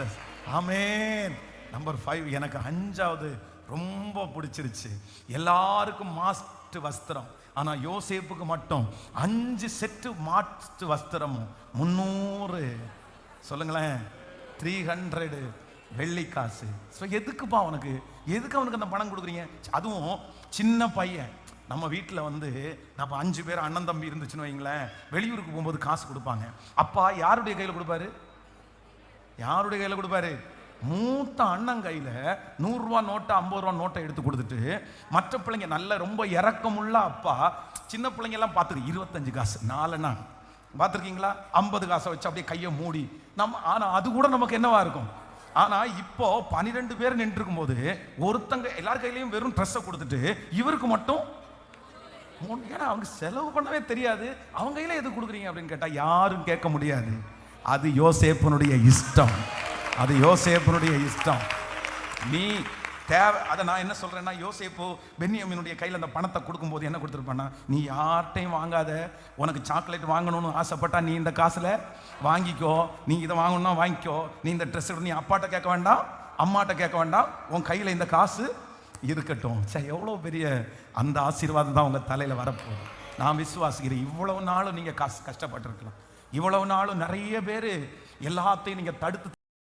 Jesus. ஆமென். Number 5, எனக்கு 5வது ரொம்ப பிடிச்சிருச்சு. எல்லாருக்கும் மாஸ்ட் வஸ்திரம், ஆனா யோசேப்புக்கு மட்டும் 5 செட்டு மாஸ்ட் வஸ்திரமும் 300 சொல்லுங்களேன் 300 வெள்ளி காசு. ஸோ எதுக்குப்பா அவனுக்கு, எதுக்கு அவனுக்கு அந்த பணம் கொடுக்குறீங்க? அதுவும் சின்ன பையன். நம்ம வீட்டில் வந்து நம்ம 5 பேர் அண்ணன் தம்பி இருந்துச்சுன்னு வைங்களேன், வெளியூருக்கு போகும்போது காசு கொடுப்பாங்க. அப்பா யாருடைய கையில் கொடுப்பாரு? யாருடைய கையில் கொடுப்பாரு? மூத்த அண்ணன் கையில் 100 ரூபா நோட்டை 50 ரூபா நோட்டை எடுத்து கொடுத்துட்டு, மற்ற பிள்ளைங்க நல்ல ரொம்ப இறக்கமுள்ள அப்பா சின்ன பிள்ளைங்க எல்லாம் பார்த்துருக்கு 25 காசு 4 பார்த்துருக்கீங்களா? 50 காசை வச்சு அப்படியே கையை மூடி நம்ம. ஆனால் அது கூட நமக்கு என்னவா இருக்கும்? ஆனால் இப்போ 12 பேர் நின்று இருக்கும் போது ஒருத்தங்க எல்லார் கையிலையும் வெறும் ட்ரெஸ்ஸை கொடுத்துட்டு இவருக்கு மட்டும், ஏன்னா அவங்க செலவு பண்ணவே தெரியாது, அவங்க கையில் எது கொடுக்குறீங்க அப்படின்னு கேட்டால் யாரும் கேட்க முடியாது. அது யோசேப்புனுடைய இஷ்டம், அது யோசேப்புனுடைய இஷ்டம். நீ தேவை. அதை நான் என்ன சொல்றேன்னா, யோசேப்பு பென்யாமீனுடைய கையில் அந்த பணத்தை கொடுக்கும்போது என்ன கொடுத்துருப்பான்னா, நீ யார்ட்டையும் வாங்காத, உனக்கு சாக்லேட் வாங்கணும்னு ஆசைப்பட்டா நீ இந்த காசில் வாங்கிக்கோ, நீ இதை வாங்கணும்னா வாங்கிக்கோ, நீ இந்த ட்ரெஸ் நீ அப்பாட்ட கேட்க வேண்டாம், அம்மாட்ட கேட்க வேண்டாம், உன் கையில் இந்த காசு இருக்கட்டும். சரி, எவ்வளோ பெரிய அந்த ஆசீர்வாதம் தான் உங்கள் தலையில் வரப்போகுது. நான் விசுவாசிக்கிறேன். இவ்வளவு நாளும் நீங்கள் கஷ்டப்பட்டுருக்கலாம், இவ்வளவு நாளும் நிறைய பேர் எல்லாத்தையும் நீங்கள் தடுத்து